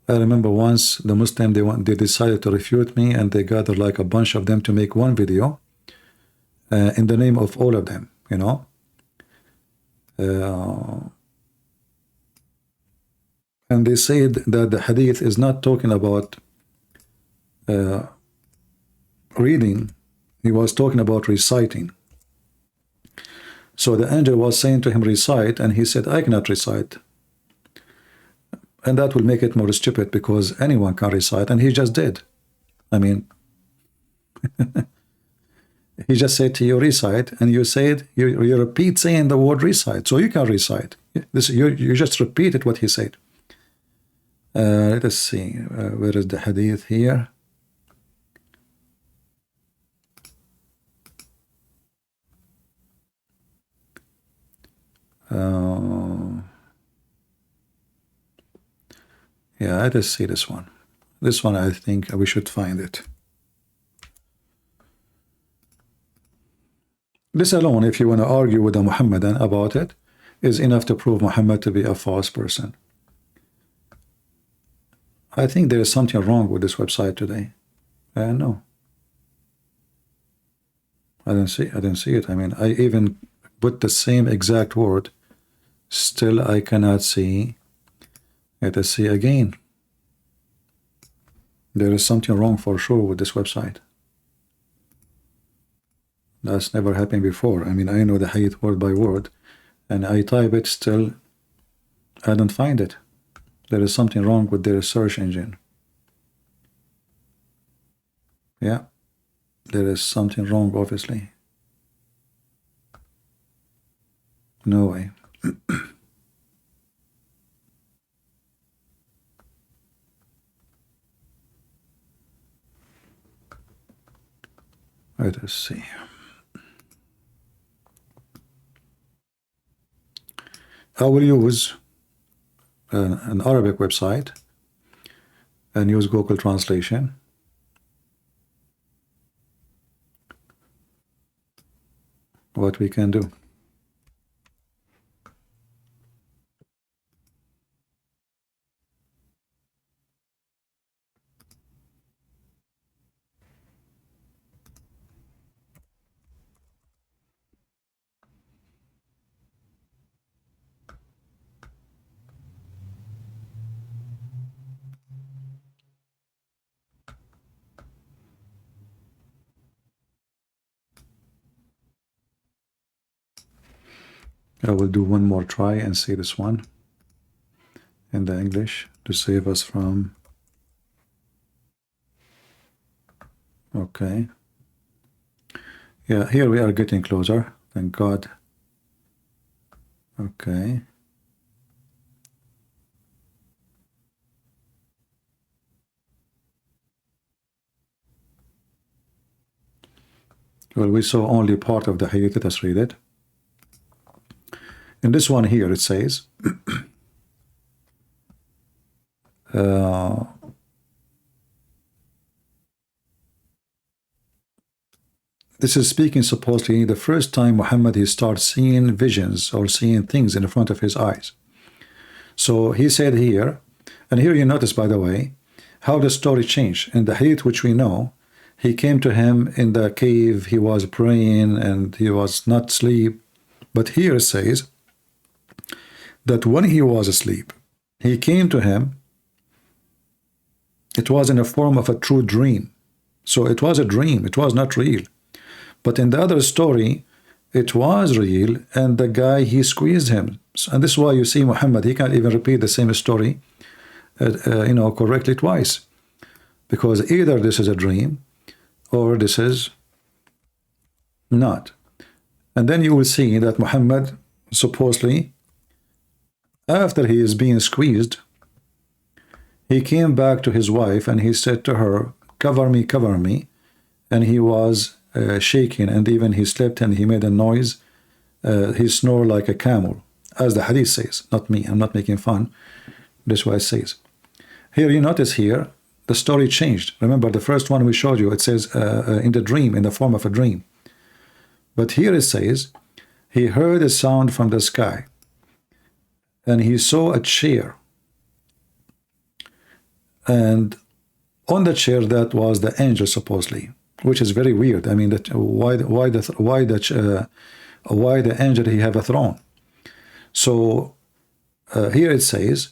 I remember once the Muslim, they decided to refute me, and they gathered like a bunch of them to make one video in the name of all of them, you know. And they said that the hadith is not talking about reading, he was talking about reciting. So the angel was saying to him, recite, and he said, I cannot recite. And that will make it more stupid, because anyone can recite, and he just did. I mean, he just said to you, recite, and you said, you repeat saying the word recite, so you can recite. This, you just repeated what he said. Let us see, where is the hadith here? Yeah, let us see this one. This one, I think we should find it. This alone, if you want to argue with a Muhammadan about it, is enough to prove Muhammad to be a false person. I think there is something wrong with this website today. No, I didn't see it. I mean, I even put the same exact word, still I cannot see. Let us see again. There is something wrong for sure with this website. That's never happened before. I mean, I know the hadith word by word, and I type it, still I don't find it. There is something wrong with their search engine. Yeah, there is something wrong, obviously. No way. Let us see. I will use an Arabic website and use Google Translation. What we can do. I will do one more try and see this one in the English to save us from. Okay. Yeah, here we are getting closer. Thank God. Okay. Well, we saw only part of the hadith. Let us read it. In this one here, it says, this is speaking supposedly the first time Muhammad he starts seeing visions or seeing things in front of his eyes. So he said here, and here you notice, by the way, how the story changed. In the hadith which we know, he came to him in the cave, he was praying and he was not asleep. But here it says that when he was asleep, he came to him. It was in the form of a true dream. So it was a dream, it was not real. But in the other story, it was real, and the guy, he squeezed him. And this is why you see Muhammad, he can't even repeat the same story, correctly twice. Because either this is a dream, or this is not. And then you will see that Muhammad, supposedly, after he is being squeezed, he came back to his wife and he said to her, cover me, cover me. And he was shaking, and even he slept and he made a noise. He snored like a camel, as the hadith says, not me, I'm not making fun. This is what it says. Here you notice here, the story changed. Remember the first one we showed you, it says in the dream, in the form of a dream. But here it says, he heard a sound from the sky, and he saw a chair, and on the chair that was the angel supposedly, which is very weird. I mean, that why the angel he have a throne? So here it says,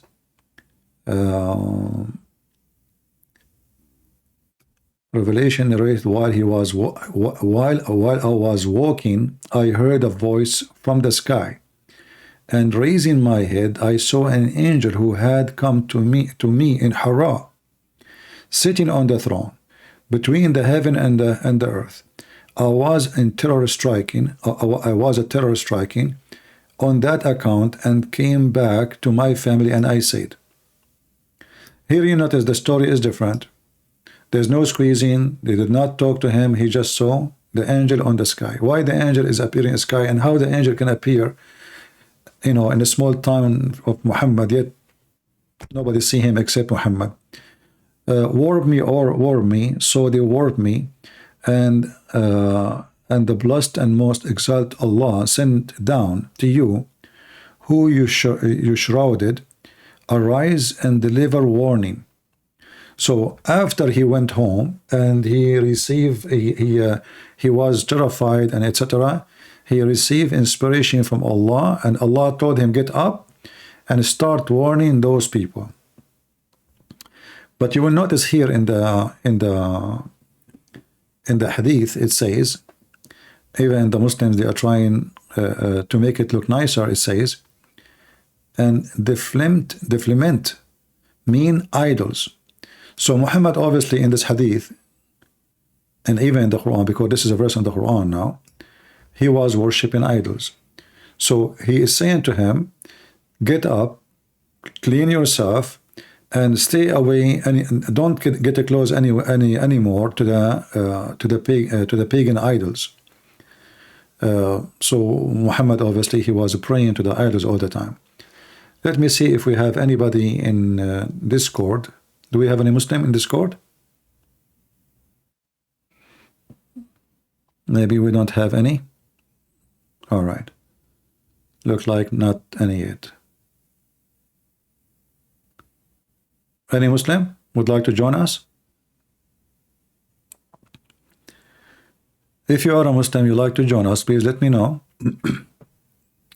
Revelation narrated, while I was walking, I heard a voice from the sky, and raising my head, I saw an angel who had come to me in Hara, sitting on the throne between the heaven and the earth. I was a terror striking on that account, and came back to my family, and I said. Here you notice the story is different. There's no squeezing. They did not talk to him. He just saw the angel on the sky. Why the angel is appearing in the sky, and how the angel can appear, in a small town of Muhammad, yet nobody see him except Muhammad. Warp me, so they warped me, and the blessed and most exalted Allah sent down to you, who you shrouded, arise and deliver warning. So after he went home and he received, he was terrified and etc., he received inspiration from Allah, and Allah told him, get up and start warning those people. But you will notice here in the hadith, it says, even the Muslims, they are trying to make it look nicer. It says, and deflement mean idols. So Muhammad, obviously, in this hadith, and even in the Quran, because this is a verse in the Quran now, he was worshipping idols. So he is saying to him, get up, clean yourself, and stay away, and don't get close anymore to the pagan idols. So Muhammad, obviously, he was praying to the idols all the time. Let me see if we have anybody in Discord. Do we have any Muslim in Discord? Maybe we don't have any. All right. Looks like not any yet. Any Muslim would like to join us? If you are a Muslim, you like to join us, please let me know,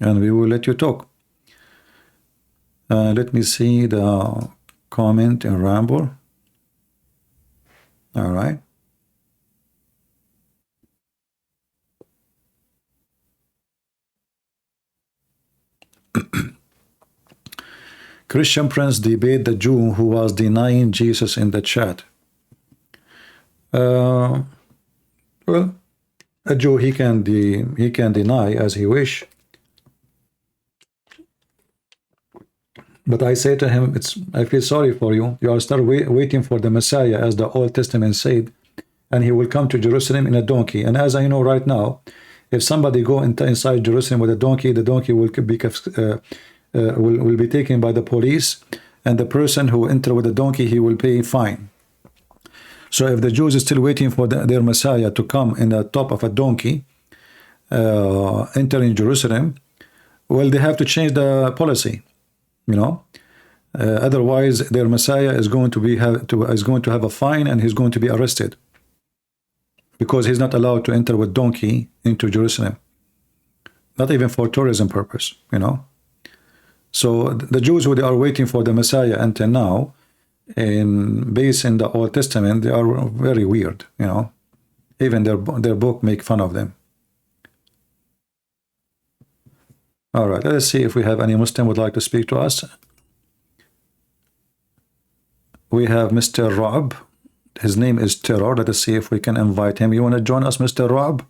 and we will let you talk. Let me see the comment in Ramble. All right. Christian Prince debate the Jew who was denying Jesus in the chat. Well, a Jew, he can deny as he wish. But I say to him, I feel sorry for you. You are still waiting for the Messiah, as the Old Testament said, and he will come to Jerusalem in a donkey. And as I know right now, if somebody go inside Jerusalem with a donkey, the donkey will be taken by the police, and the person who enter with the donkey, he will pay fine. So if the Jews are still waiting for their Messiah to come in the top of a donkey, entering Jerusalem, well, they have to change the policy. Otherwise their Messiah is going to have a fine, and he's going to be arrested, because he's not allowed to enter with donkey into Jerusalem, not even for tourism purpose. So the Jews who they are waiting for the Messiah until now, based in the Old Testament, they are very weird. Even their book make fun of them. All right, let's see if we have any Muslim would like to speak to us. We have Mr. Rob. His name is Terror. Let us see if we can invite him. You want to join us, Mr. Rob?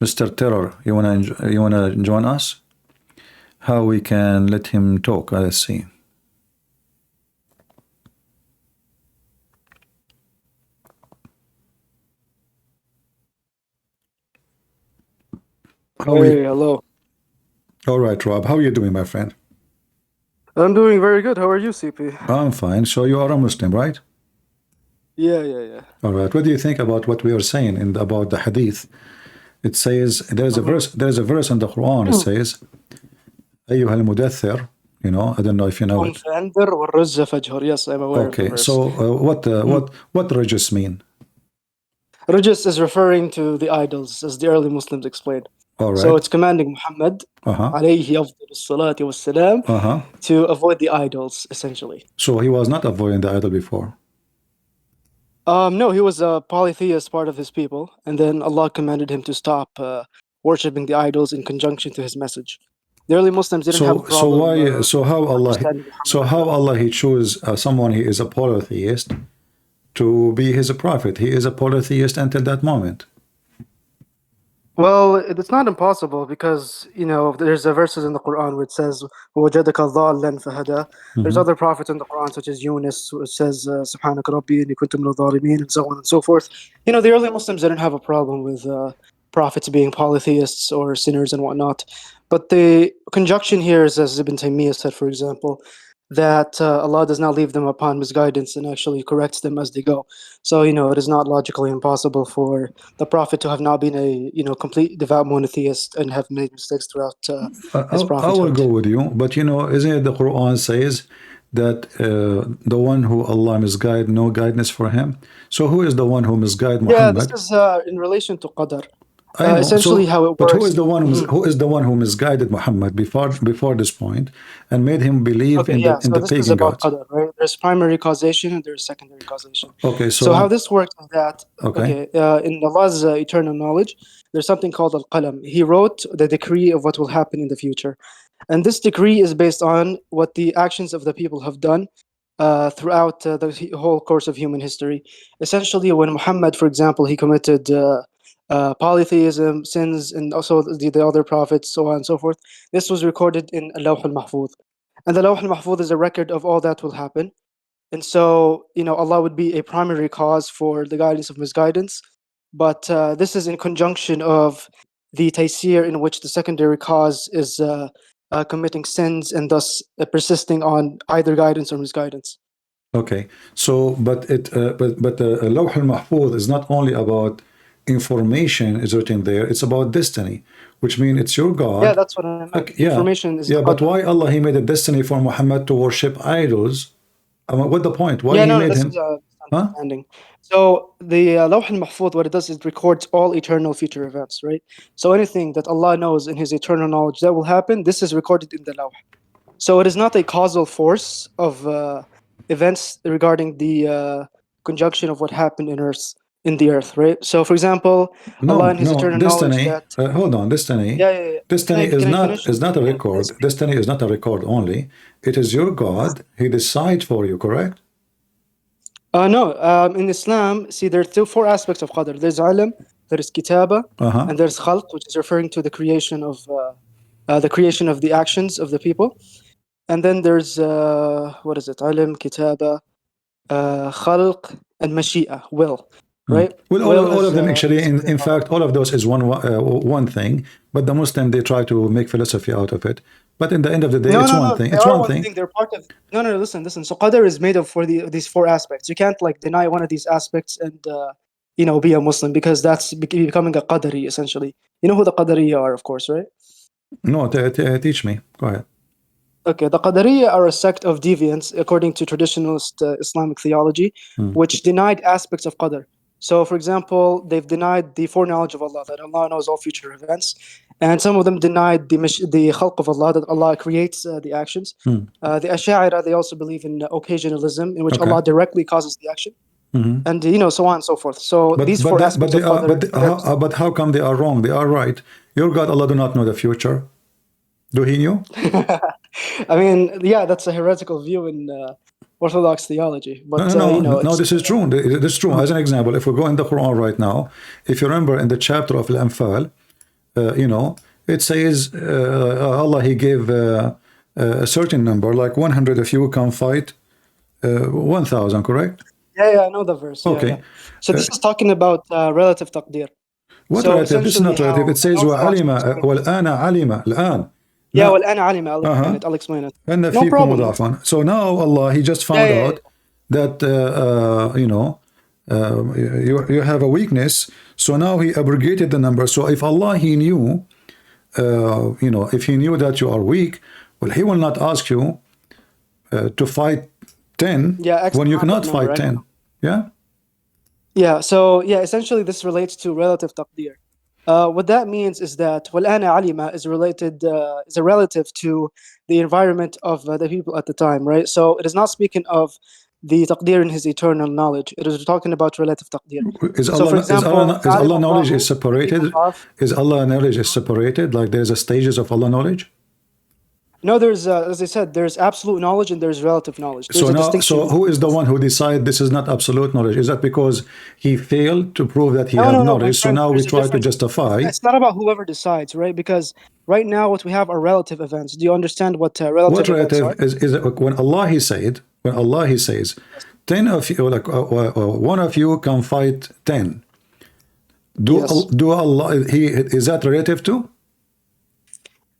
Mr. Terror, you want to join us? How we can let him talk? Let's see. Hey, hello. All right, Rob. How are you doing, my friend? I'm doing very good. How are you, CP? I'm fine. So you are a Muslim, right? Yeah. All right. What do you think about what we are saying about the Hadith? It says there's a verse in the Quran. It says, "Ayyuha al-mudaththir," You know, I don't know if you know قم it. فأنذر والرز فاجهر. Yes, I'm aware of the Okay, verse. so what rajis mean? Rajis is referring to the idols, as the early Muslims explained. All So right. it's commanding Muhammad Uh-huh. عليه أفضل الصلاة والسلام Uh-huh. to avoid the idols, essentially. So he was not avoiding the idol before. No, he was a polytheist, part of his people, and then Allah commanded him to stop worshipping the idols in conjunction to his message. The early Muslims didn't have a So problem why? So how Allah? understanding Muhammad So like how that. Allah he chose someone he is a polytheist to be his prophet? He is a polytheist until that moment. Well, it's not impossible because, you know, there's verses in the Quran where it says, وَوَجَدَكَ ضَالًّا فَهَدَى. There's other prophets in the Quran, such as Yunus, who says, سُبْحَانَكَ رَبِّي إِنِّي كُنْتُ مِنَ الظَّالِمِينَ, and so on and so forth. You know, the early Muslims didn't have a problem with prophets being polytheists or sinners and whatnot. But the conjunction here is, as Ibn Taymiyyah said, for example, that Allah does not leave them upon misguidance and actually corrects them as they go. So, you know, it is not logically impossible for the prophet to have not been a, you know, complete devout monotheist and have made mistakes throughout his I will go prophethood. with you, but you know, isn't it the Quran says that the one who Allah misguide, no guidance for him. So who is the one who misguide Yeah, this Muhammad? is in relation to qadar. I know. Essentially, So, how it but who works. is the one Mhm. who is the one who misguided Muhammad before this point and made him believe Okay, in yeah. the So this is pagan about gods? qadar, right? There's primary causation and there's secondary causation. Okay, So how so this works is that, okay, okay, in Allah's eternal knowledge, there's something called al-qalam. He wrote the decree of what will happen in the future. And this decree is based on what the actions of the people have done throughout the whole course of human history. Essentially, when Muhammad, for example, he committed polytheism, sins, and also the other prophets, so on and so forth, this was recorded in Lawh al-Mahfuz. And the Lawh al-Mahfuz is a record of all that will happen. And so, you know, Allah would be a primary cause for the guidance of misguidance. But this is in conjunction of the taysir, in which the secondary cause is committing sins and thus persisting on either guidance or misguidance. okay. So, but Lawh al-Mahfuz is not only about information is written there; it's about destiny, which means it's your Yeah, God. that's what I meant. Okay, The yeah, information is the yeah. But qadr. why Allah He made a destiny for Muhammad to worship idols? I mean, what the point? Why Yeah, He no, made this is him? a Huh? misunderstanding. So the Lawh al-Mahfuz, what it does is it records all eternal future events, right? So anything that Allah knows in His eternal knowledge that will happen, this is recorded in the Lawh. So it is not a causal force of events regarding the conjunction of what happened in the earth, right? So, for example, Allah No, in His no. eternal knowledge Destiny. that Hold on. Destiny. yeah, yeah, yeah. Destiny Can I finish? is not a Can I record. speak? Destiny is not a record only. It is your God. He decides for you. Correct? No. In Islam, see, there are four aspects of qadr. There's ilm, there is kitaba, Uh-huh. and there's khalq, which is referring to the creation of the actions of the people. And then there's what is it? Ilm, kitaba, khalq, and mashi'a, will, right? Well, Will all is of them actually, basically in Allah. fact, all of those is one thing. But the Muslim they try to make philosophy out of it. But in the end of the day, No, it's no, one no. thing. They It's are one one thing. thing. They're part of. No, no, no. Listen, listen. So qadr is made up for these four aspects. You can't like deny one of these aspects and you know, be a Muslim, because that's becoming a qadari essentially. You know who the qadariya are, of course, right? No, teach me. Go ahead. Okay, the Qadariya are a sect of deviants according to traditionalist Islamic theology, which denied aspects of Qadr. So, for example, they've denied the foreknowledge of Allah, that Allah knows all future events, and some of them denied the khalq of Allah, that Allah creates the actions. The Ash'ari, they also believe in occasionalism, in which Okay. Allah directly causes the action, and you know, so on and so forth. So these But four that, but aspects they of are Qadr, but how come they are wrong? They are right. Your God Allah do not know the future. Do He knew? I mean, yeah, that's a heretical view in Orthodox theology, No, but no, you know, no, no. it's This is true. This is true. As an example, if we go in the Quran right now, if you remember in the chapter of Al-Anfal, you know, it says Allah He gave a certain number, like 100 of you can fight 1,000. Correct? yeah, I know the verse. Yeah, yeah. Okay. So this is talking about relative taqdir. What So relative? This is essentially, not relative. how It says Orthodox will وعلم explain this. والآن علم الآن. Yeah, لا. well, أنا علم. I'll explain it. I'll explain it. أن No فيكم problem. مضاعفا. So now Allah He just Yeah, found yeah, yeah. out that you know you have a weakness. So now He abrogated the number. So if Allah He knew you know, if He knew that you are weak, Well, he will not ask you to fight 10 when you cannot fight right? 10. Yeah? Yeah, so yeah, essentially this relates to relative taqdeer. What that means is that وَالْآنَ عَلِمَ is related, is a relative to the environment of the people at the time, right? So it is not speaking of the taqdeer in his eternal knowledge. It is talking about relative taqdeer. So for example, is Allah knowledge is Allahu, separated? Is Allah knowledge is separated? Like there's a stages of Allah knowledge? No, there's as I said, there's absolute knowledge and there's relative knowledge. There's a distinction. So who is the one who decide this is not absolute knowledge? Is that because he failed to prove that he had knowledge? So now we try to justify. It's not about whoever decides, right? Because right now what we have are relative events. Do you understand what relative events are? Is when Allah he says 10 of you, like one of you can fight 10. Do Allah is that relative to?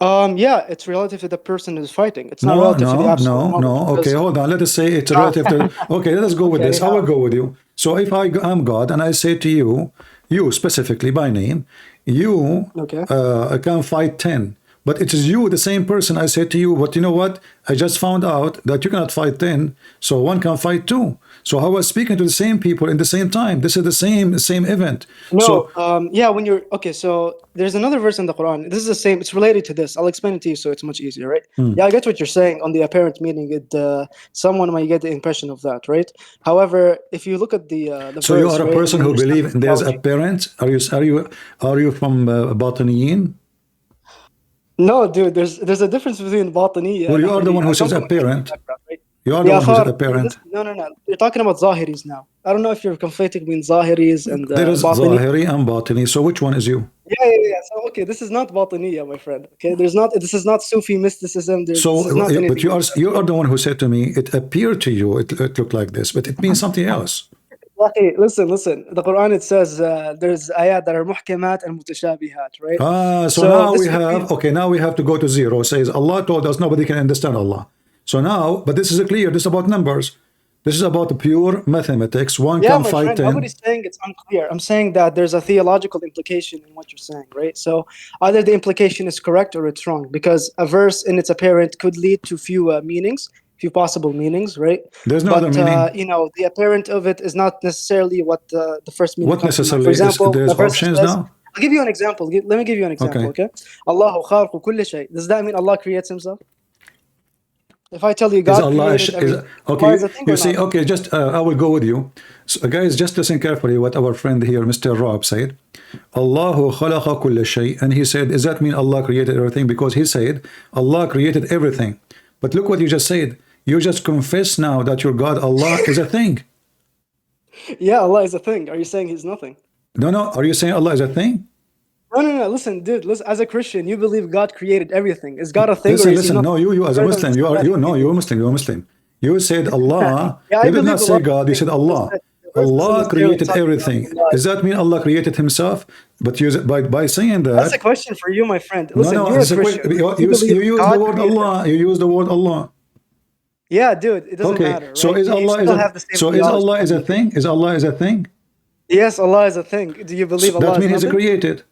Yeah, it's relative to the person who's fighting. It's not relative to the absolute knowledge. Okay, hold on. Let us say it's relative to. Okay, let us go with this. I will go with you. So if I am God and I say to you, you specifically by name, you can fight 10. But it is you, the same person. I say to you, but you know what? I just found out that you cannot fight 10, so one can fight 2. So I was speaking to the same people in the same time. This is the same event. No, yeah, when you're so there's another verse in the Quran. This is the same. It's related to this. I'll explain it to you so it's much easier, right? Yeah, I get what you're saying on the apparent meaning. Someone might get the impression of that, right? However, if you look at the so verse, you are a person who believes there's apparent. Are you from Batiniyin? No, dude, there's a difference between batini. Well, you are the one who says apparent. You are the one who says apparent. No. You're talking about zahiris now. I don't know if you're conflating between zahiris and there is batini. Zahiri and batini. So which one is you? Yeah. So okay, this is not batiniya, my friend. Okay, this is not Sufi mysticism. But you are the one who said to me, it appeared to you, it looked like this, but it means something else. Listen. The Quran, it says there's ayat that are muhkamat and mutashabihat, right? So now we have, now we have to go to 0. It says Allah told us nobody can understand Allah. So now, but this is clear. This is about numbers. This is about the pure mathematics. One can fight 10. Nobody's saying it's unclear. I'm saying that there's a theological implication in what you're saying, right? So either the implication is correct or it's wrong, because a verse in its apparent could lead to few possible meanings, right? There's no other meaning. The apparent of it is not necessarily what the first meaning. What necessarily? For example, there's options now. I'll give you an example. Let me give you an example, okay? Allahu khalqu kulli shay. Does that mean Allah creates himself? If I tell you God created you see, just I will go with you. So, guys, just listen carefully what our friend here, Mr. Rob, said. Allahu khalaqa kulla shay. And he said, does that mean Allah created everything? Because he said, Allah created everything. But look what you just said. You just confess now that your God, Allah, is a thing. Yeah, Allah is a thing. Are you saying He's nothing? No. Are you saying Allah is a thing? No. Listen, dude. Listen. As a Christian, you believe God created everything. Is God a thing? Listen. No, you as a Muslim, you're a Muslim. You said Allah. You did not say God. You said Allah. Allah created everything. Does that mean Allah created Himself? But by saying that, that's a question for you, my friend. Listen, you're a Christian. You use the word Allah. You use the word Allah. Yeah, dude. It doesn't matter. Right? So is Allah is a thing? Is Allah is a thing? Yes, Allah is a thing. Do you believe Allah? That means He's created.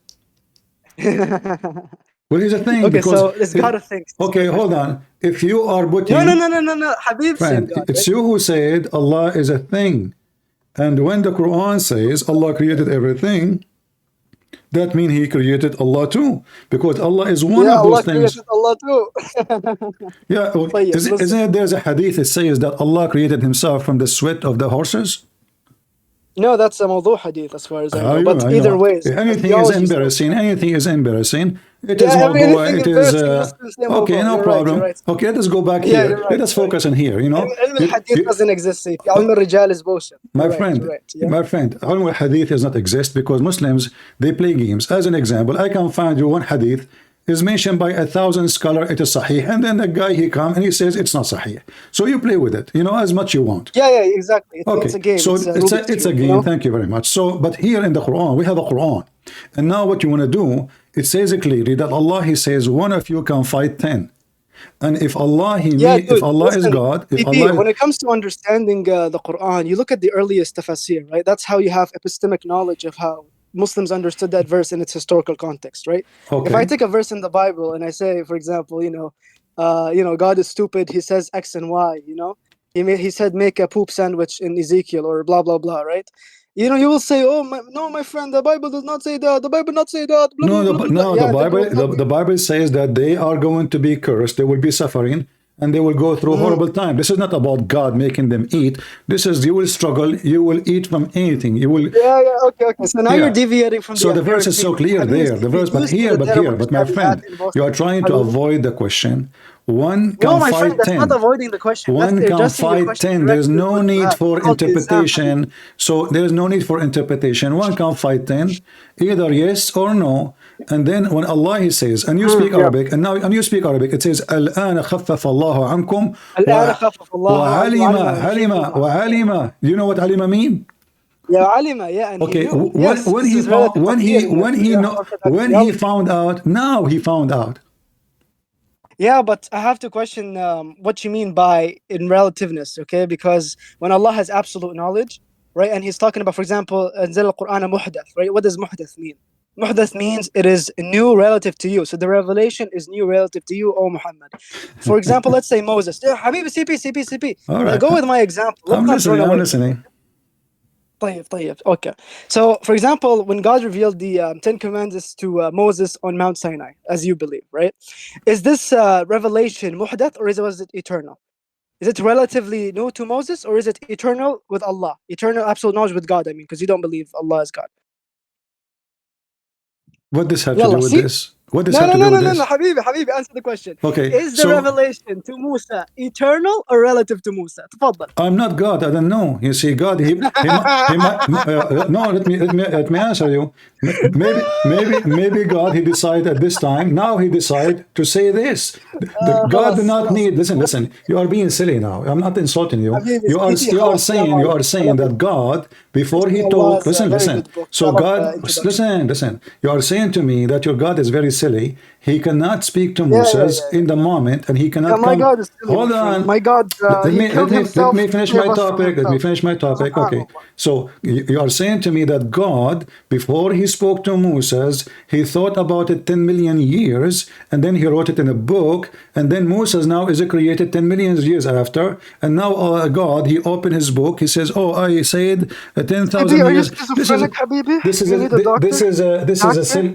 Well, He's a thing. Okay, so is God a thing? Okay, hold on. If you are putting no, Habib, friend, it's you who said Allah is a thing. And when the Quran says Allah created everything, that means He created Allah too, because Allah is one of those things. Allah created Allah too. Yeah, isn't it there's a hadith that says that Allah created Himself from the sweat of the horses? No, that's a mawdu hadith as far as I know. But either way, anything is embarrassing. Anything is embarrassing. It is mawdu. It is okay. No problem. Right. Okay, let us go back here. Let us focus on here. Hadith doesn't exist. Al-Rijal is bullshit. My friend, hadith does not exist because Muslims, they play games. As an example, I can find you one hadith is mentioned by 1,000 scholars, it is sahih, and then the guy he comes and he says it's not sahih. So you play with it, as much you want. Yeah, exactly. It's a game. So it's a game. Thank you very much. So, but here in the Quran, we have a Quran, and now what you want to do? It says clearly that Allah, He says, one of you can fight 10. And if Allah, if Allah is God, when it comes to understanding the Quran, you look at the earliest tafsir, right? That's how you have epistemic knowledge of how Muslims understood that verse in its historical context, right? Okay. If I take a verse in the Bible and I say, for example, you know, God is stupid. He says X and Y. You know, he said make a poop sandwich in Ezekiel or blah blah blah. Right? You know, you will say, oh no, my friend, the Bible does not say that. The Bible not say that. Blah blah blah blah. No, Yeah, the Bible, the Bible says that they are going to be cursed. They will be suffering, and they will go through horrible time. This is not about God making them eat. This is you will struggle. You will eat from anything. You will. Yeah, okay. So now you're deviating from So the the verse is so clear there. The verse, but my friend, you are trying to avoid the question. One can my friend, fight that's 10. not avoiding the question. One That's can addressing the fight question 10. There's directly no with need that. for It's called Islam. interpretation. So there's no need for interpretation. One can fight 10, either yes or no. And then when Allah he says, and you speak Arabic, and you speak Arabic, it says, الآن خفف الله عنكم الآن خفف الله عنكم وعلم. Do you know what alima mean? Yeah, alima, yeah, and Okay, he knew. Yes, when he found, when he found out, now he found out. Yeah, but I have to question what you mean by in relativeness, okay? Because when Allah has absolute knowledge, right, and He's talking about, for example, أنزل القرآن محدث, right? What does محدث mean? Muhdath means it is new relative to you. So the revelation is new relative to you, O Muhammad. For example, let's say Moses. Yeah, Habibi, CP. All right. Go with my example. I'm listening. طيب. Okay. So, for example, when God revealed the Ten Commandments to Moses on Mount Sinai, as you believe, right? Is this revelation muhdath or was it eternal? Is it relatively new to Moses or is it eternal with Allah? Eternal absolute knowledge with God, I mean, because you don't believe Allah is God. What does have to do with this? What does No, have to do with this? No, Habibi, answer the question. Okay. Is the revelation to Musa eternal or relative to Musa? تفضل. I'm not God. I don't know. You see, God, he might. No, let me answer you. Maybe God, he decided at this time. Now he decided to say this. God did not need. Listen. You are being silly now. I'm not insulting you. You are saying that God, before he told. Listen. So God, listen. You are saying to me that your God is very silly. He cannot speak to Moses in the moment, and he cannot come. God is silly, hold on. My God, let me finish my topic. Okay. So you are saying to me that God, before he spoke to Moses, he thought about it 10 million years, and then he wrote it in a book, and then Moses now is created 10 million years after, and now God, he opened his book, he says, oh, I said 10,000 years.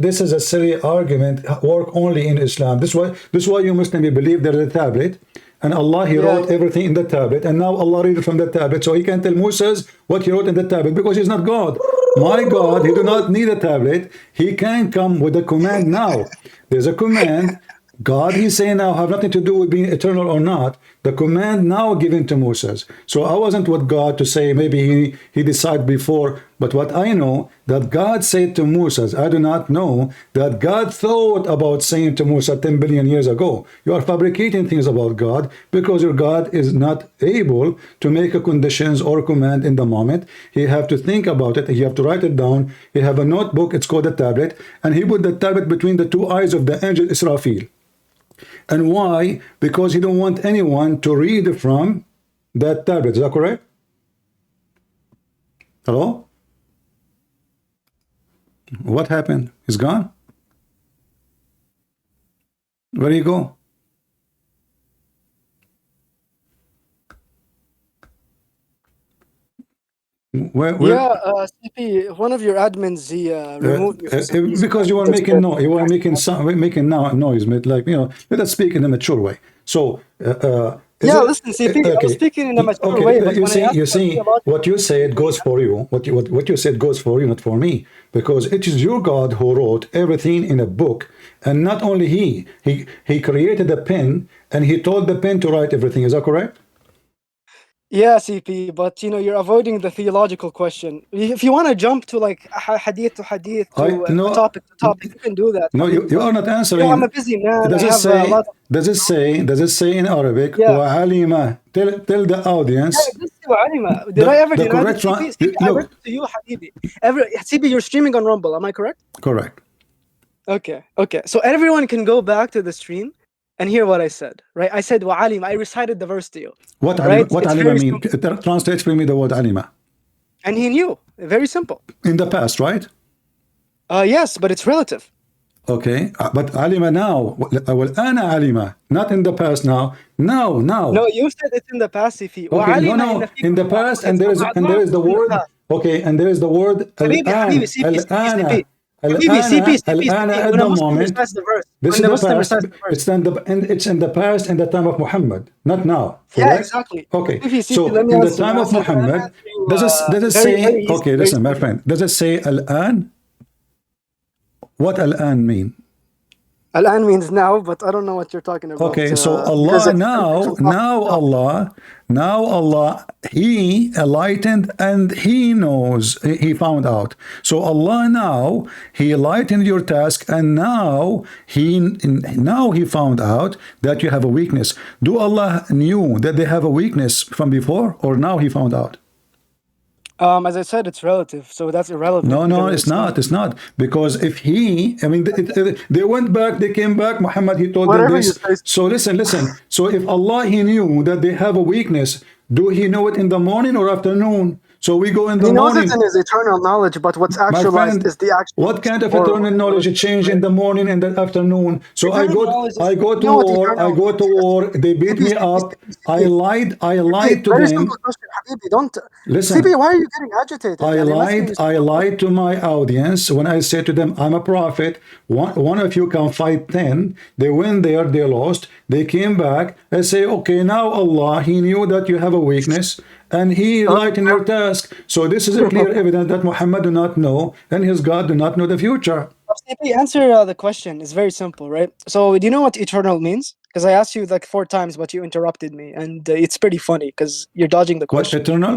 This is a silly argument, work only in Islam. This is why you Muslims believe there is a tablet, and Allah he wrote everything in the tablet, and now Allah read it from the tablet, so he can tell Moses what he wrote in the tablet, because he's not God. My God, he do not need a tablet. He can come with a command now. There's a command. God, he's saying now, have nothing to do with being eternal or not. The command now given to Moses. So I wasn't with God to say maybe he decided before, but what I know, that God said to Moses, I do not know that God thought about saying to Musa 10 billion years ago. You are fabricating things about God because your God is not able to make a conditions or command in the moment. He have to think about it. He have to write it down. He have a notebook. It's called a tablet. And he put the tablet between the two eyes of the angel Israfil. And why? Because he don't want anyone to read from that tablet. Is that correct? Hello? What happened? He's gone? Where do you go? Where? CP, one of your admins, he removed you. Because you are making noise. You are making noise. Like, let us speak in a mature way. So, listen, CP, I was speaking in a mature way. But you see, what you said goes for you. What you said goes for you, not for me. Because it is your God who wrote everything in a book. And not only he created a pen, and he told the pen to write everything. Is that correct? Yeah, CP, but you're avoiding the theological question. If you want to jump to like hadith to hadith to topic to topic, you can do that. No, you are not answering. I'm a busy man. Does it say in Arabic? وَعَلِمَ tell the audience. Did I ever deny this, CP? I read to you, Habibi. CP, you're streaming on Rumble. Am I correct? Correct. Okay. So everyone can go back to the stream and hear what I said, right? I said wa'alima. I recited the verse to you. What alima mean? Translate for me the word alima. And he knew. Very simple. In the past, right? Yes, but it's relative. Okay, but alima now. والآن alima, not in the past now. Now. No, you said it's in the past, Sifi. Okay, وعلم no. إن In the فيكم ضعفا. past, and It's there a is the in the word. past. Okay, and there is the word حبيبي, الآن. CP. الآن CP. at When a the Muslim moment. recites the verse, This when is the the Muslim past. recites the verse. It's in the past in the time of Muhammad, not now. Yeah, Correct? exactly. Okay. CP, So let me in the answer. time of I'm Muhammad, answering you does it very, very say? easy, Okay, very listen, my simple. friend. Does it say الآن? What الآن mean? Al-an means now, but I don't know what you're talking about. Okay, so Because Allah it's now Allah, He enlightened and He knows, He found out. So Allah now, He enlightened your task, and now He found out that you have a weakness. Do Allah knew that they have a weakness from before, or now He found out? As I said, it's relative, so that's irrelevant No, because it's it's not. not. It's not because if I mean, they went back, they came back. Muhammad, he told them Whatever you this. say. So listen. So if Allah, He knew that they have a weakness, do He know it in the morning or afternoon? So we go in the He knows it morning. in his eternal knowledge, but what's My actualized friend, is the what actions kind of tomorrow eternal and the knowledge results, change in right? the morning and the afternoon? So Eternal knowledge is, I go you to know what war, eternal means? they beat me up. I CP, lied to very simple them. question, Habibi. Don't. CP, Listen, why are you getting agitated? And I'm asking you I simple lied questions. to my audience when I said to them, I'm a prophet. One of you can fight 10. They went there, they lost. They came back. I say, okay, now Allah, He knew that you have a weakness and He lightened your task. So this is a clear evidence that Muhammad do not know and his God do not know the future. CP, answer the question. It's very simple, right? So, do you know what eternal means? Because I asked you like 4 times, but you interrupted me, and it's pretty funny because you're dodging the What question. eternal?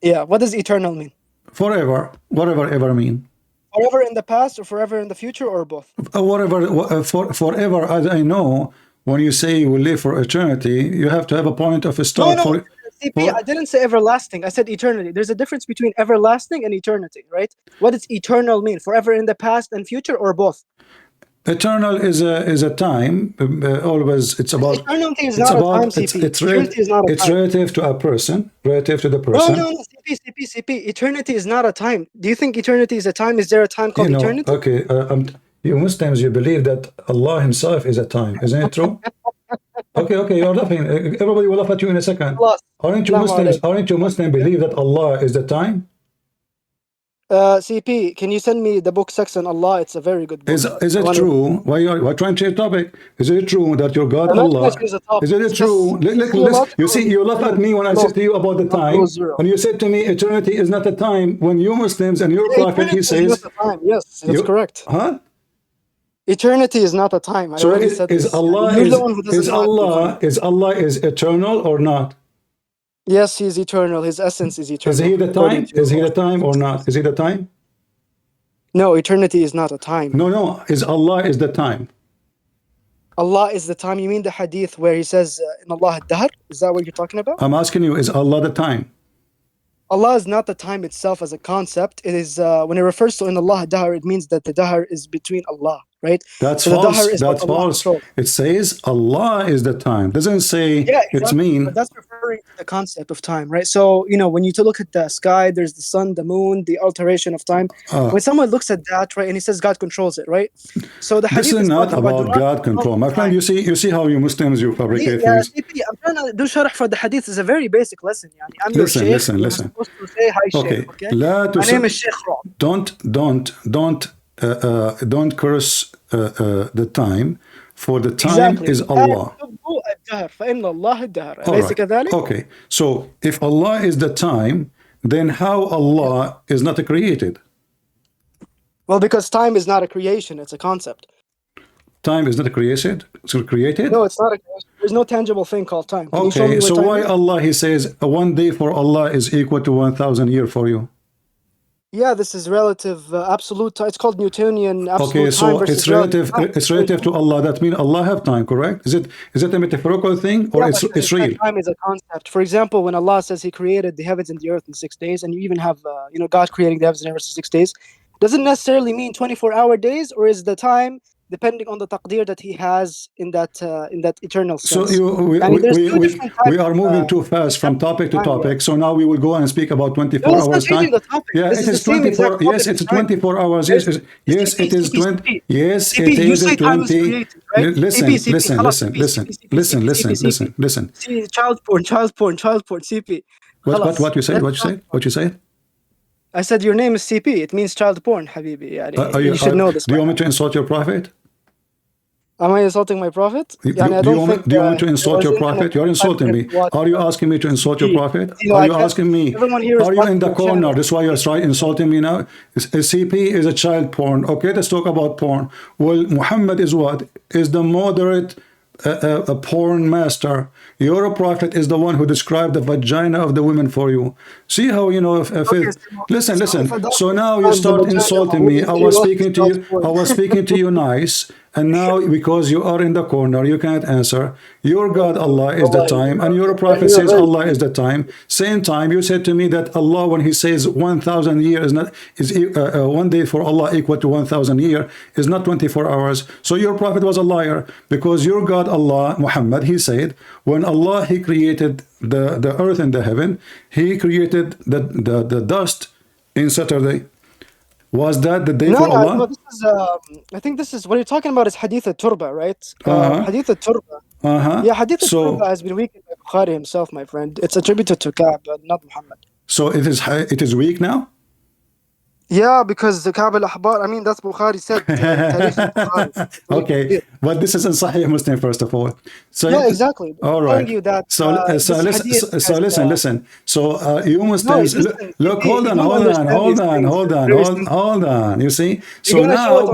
Yeah, what does eternal mean? Forever. Whatever ever mean. Forever in the past, or forever in the future, or both? Forever, as I know, when you say you will live for eternity, you have to have a point of a No, start no, CP, I didn't say everlasting. I said eternity. There's a difference between everlasting and eternity, right? What does eternal mean? Forever in the past and future, or both? eternal is a time. Always, Eternity is not a time, CP. Eternity is not a it's time. relative to a person, relative to the person. No, CP. Eternity is not a time. Do you think eternity is a time? Is there a time You called know, eternity? okay. You Muslims, you believe that Allah Himself is a time, isn't it true? Okay, you're laughing. Everybody will laugh at you in a second. Allah. Aren't you Assalamu Muslims? alaikum. Aren't you Muslim believe that Allah is the time? CP, can you send me the book section Allah? It's a very good book. Is it true? Why trying to change topic? Is it true that your God I'm not going Allah? to change the topic. Is it It's true? just theological You see, you laugh at me when I said to you about the not time. zero. When you said to me, eternity is not a time. When you Muslims and your Yeah, prophet, he eternity is not says, a time. Yes, that's you, correct. huh? Eternity is not a time. I So already said is this. You're the one who doesn't know Arabic. Allah is eternal or not? Yes, He is eternal. His essence is Is He eternal, the according time? to Is He the Allah. time or not? Is He the time? No, eternity is not a time. No. Is Allah is the time? Allah is the time. You mean the hadith where He says, "In Allah ad-dahr"? Is that what you're talking about? I'm asking you, is Allah the time? Allah is not the time itself as a concept. It is when it refers to in Allah dahr, it means that the dahr is between Allah, right? That's So the dahr false. is what That's Allah false. controls. It says Allah is the time. Doesn't say Yeah, it's exactly. But mean. that's referring to the concept of time, right? So, when you look at the sky, there's the sun, the moon, the alteration of time. When someone looks at that, right, and he says God controls it, right? So the This hadith is is not talking about do about not God control control. My friend, time. you see how you Muslims, you fabricate Yeah, things. CP, I'm trying to do sharh for the hadith. Is a very basic lesson. Yani. I'm your sheikh. You're Listen. supposed to say hi, sheikh, Okay. okay? My name is Sheikh Rob. Don't curse the time, for the time Exactly. is Allah. فإن الله الدهر. All أليس right. كذلك؟ Okay. So if Allah is the time, then how Allah is not created? Well, because time is not a creation, it's a concept. Time is not created. It's created. No, it's not a creation. There's no tangible thing called time. Can you show me Okay. where So time why is? Allah He says one day for Allah is equal to 1,000 years for you? Yeah, this is relative, absolute time. It's called Newtonian absolute Okay, time so versus it's relative. relative time. It's relative to Allah. That means Allah have time, correct? Is it a metaphorical thing or Yeah, but it's real? time is a concept. For example, when Allah says He created the heavens and the earth in 6 days, and you even have, God creating the heavens and earth in 6 days, does it necessarily mean 24-hour days, or is the time depending on the taqdeer that he has in that eternal So sense. There's two different types we are moving too fast from topic to topic. So now we will go and speak about 24 No, it's not hours changing time. the topic. Yeah, This it is the is same exact 24. Yes, topic it's of time. 24 hours. There's- Yes, CP, it is CP, 20. CP. Yes, CP, it you is say time was 20. created, right? Listen, CP, CP, listen, خلاص, listen, CP, listen, CP, CP, listen, CP, listen, CP. listen, listen. See, child porn, CP. What خلاص. you said? What you said? What you said? I said your name is CP. It means child porn, Habibi. You should know this. Do you want me to insult your prophet? Am I insulting my prophet? Do I don't think. you want me to there insult was your internet prophet? You're at the time for insulting him me. to watch, Are you asking me to insult your CP. prophet? You know, Are you asking me? everyone here is Are you in the watching your corner? channel. That's why you're insulting me now. CP is a child porn. Okay, let's talk about porn. Well, Muhammad is what? Is the moderate a porn master. Your prophet is the one who described the vagina of the women for you. See how, you know, listen. So now you start insulting me. I was speaking to you. I was speaking to you nice. And now, because you are in the corner, you can't answer. Your God, Allah, is the time, and your prophet says Allah is the time. Same time, you said to me that Allah, when He says 1,000 years, is 1 day for Allah equal to 1,000 years, is not 24 hours. So your prophet was a liar, because your God, Allah, Muhammad, He said, when Allah He created the earth and the heaven, He created the dust in Saturday. Was that the day for Allah? No, this is, I think this is, what you're talking about is Hadith al-Turba, right? Hadith al-Turba. Yeah, Hadith al-Turba has been weakened by Bukhari himself, my friend. It's attributed to Ka'b, not Muhammad. So it is weak now? Yeah, because the Ka'b al-Ahbar, I mean, that's Bukhari said. Okay, but this is in Sahih Muslim, first of all. So yeah, exactly. All right. You that, listen. So you Muslims, look, hold on. You see? So now,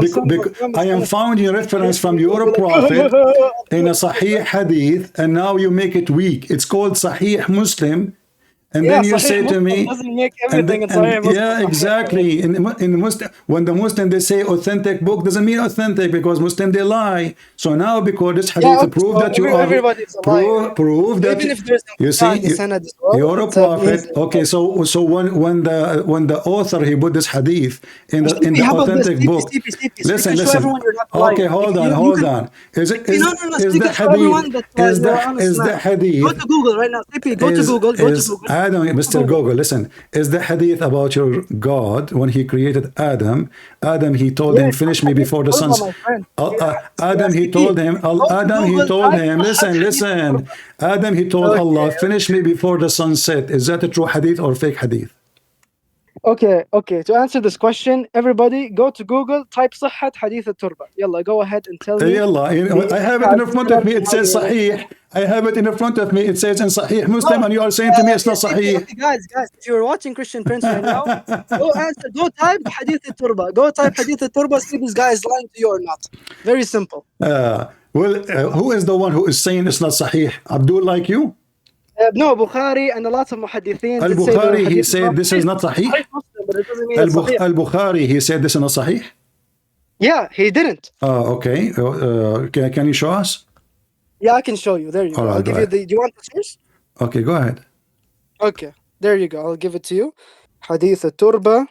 I am finding reference from your prophet in a Sahih Hadith, and now you make it weak. It's called Sahih Muslim. And then you say to me, doesn't make everything yeah, exactly. In Muslim, when the Muslim they say authentic book, doesn't mean authentic, because Muslim they lie. So now, because this hadith prove that you are prove that you see you're a prophet. Okay, so when the author he put this hadith in the authentic book, listen. Okay, hold on. Is the hadith? Go to Google right now. Go to Google. Mr. Google, listen. Is the hadith about your God when He created Adam? He told him, "Finish me before the sun." He told him. Listen. He told Allah, "Finish me before the sun set." Is that a true hadith or fake hadith? Okay. To answer this question, everybody go to Google, type Sahhat Hadith al-Turba. Yalla, go ahead and tell me. Yalla, I have it in front of me. It says Sahih. I have it in front of me. It says in Sahih Muslim, and you are saying to me it's not Sahih. Okay, guys, if you're watching Christian Prince right now, go type Hadith al-Turba. Go type Hadith al-Turba, see this guy is lying to you or not. Very simple. Who is the one who is saying it's not Sahih? Abdul, like you? No, Bukhari and a lot of muhaddithin. Al-Bukhari, he said this is not Sahih. Al-Bukhari, he said this is not Sahih. Yeah, he didn't. Okay. Can you show us? Yeah, I can show you. There you go. I'll give you the. Do you want the source? Okay, go ahead. Okay, there you go. I'll give it to you. Hadith al-Turba.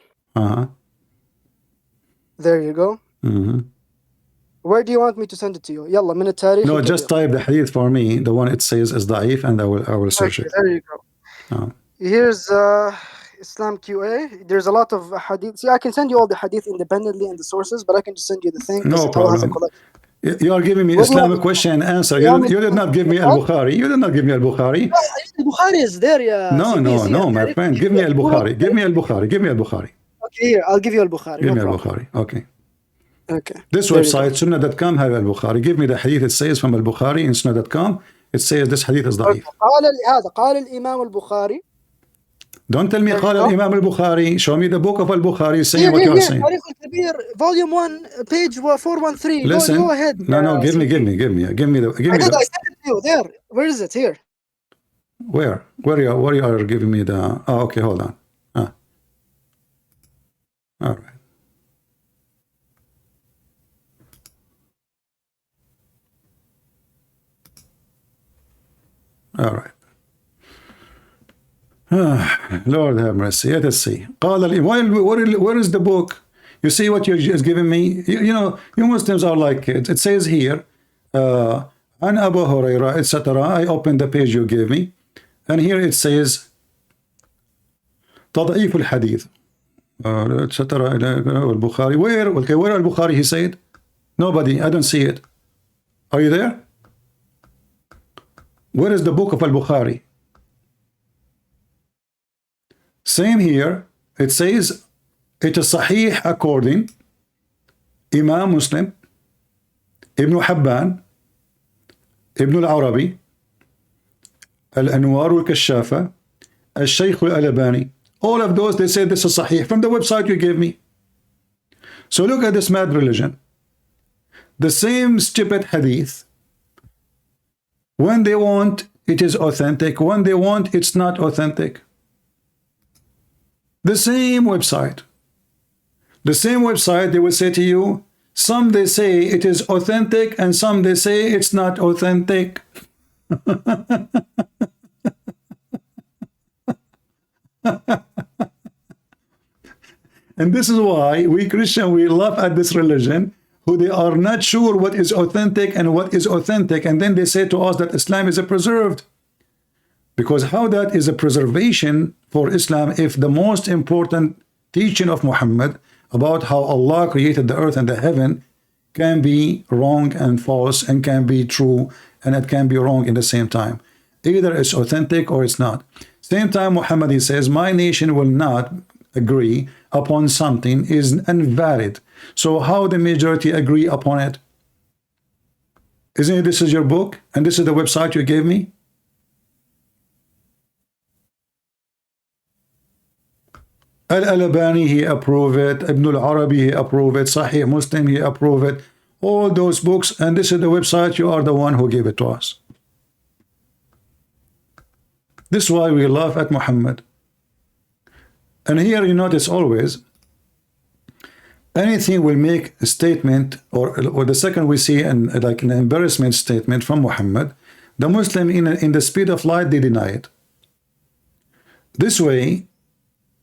There you go. Where do you want me to send it to you? Yalla, min al-tarikh. No, just type the hadith for me. The one it says is da'if, and I will search it. There you go. Here's Islam QA. There's a lot of hadith. See, I can send you all the hadith independently and the sources, but I can just send you the thing. No problem. You are giving me Islamic question and answer. You did not give me Al-Bukhari. Al-Bukhari is there, yeah. No, my friend. Give me Al-Bukhari. Okay, here, I'll give you Al-Bukhari. Give me Al-Bukhari. Okay. Okay. This website, Sunnah.com, have Al-Bukhari. Give me the hadith. It says from Al-Bukhari in Sunnah.com. It says this hadith is da'if. قال الإمام البخاري. Don't tell me قال الإمام البخاري. Show me the book of Al-Bukhari saying what you are saying. Volume 1, page 413. Listen. Go ahead. No, give me. I sent it to you. There. Where is it? Here. Where you are giving me the... Oh, okay, hold on. All right. All right. Lord have mercy. Let us see. Where is the book? You see what you're just giving me? You know, you Muslims are like kids. It says here, An Abu Huraira, etc. I opened the page you gave me, and here it says, تضعيف الحديث, etc. Al-Bukhari. Where? Okay, where Al-Bukhari? He said, nobody. I don't see it. Are you there? Where is the book of Al-Bukhari? Same here. It says it is Sahih according Imam Muslim, Ibn Habban, Ibn al-Arabi, Al-Anwar al-Kashafa, Al-Shaykh al-Albani. All of those, they say this is Sahih from the website you gave me. So look at this mad religion. The same stupid hadith. When they want, it is authentic. When they want, it's not authentic. The same website. The same website, they will say to you, some they say it is authentic and some they say it's not authentic. And this is why we Christian, we laugh at this religion, who they are not sure what is authentic and what is authentic, and then they say to us that Islam is a preserved. Because how that is a preservation for Islam if the most important teaching of Muhammad about how Allah created the earth and the heaven can be wrong and false, and can be true and it can be wrong in the same time. Either it's authentic or it's not. Same time Muhammad, he says, my nation will not agree upon something is invalid. So how the majority agree upon it? Isn't it this is your book and this is the website you gave me? Al-Albani, he approved it. Ibn al-Arabi, he approved it. Sahih Muslim, he approved it. All those books, and this is the website. You are the one who gave it to us. This is why we laugh at Muhammad. And here you notice always, anything will make a statement, or the second we see like an embarrassment statement from Muhammad, the Muslim in the speed of light, they deny it. This way,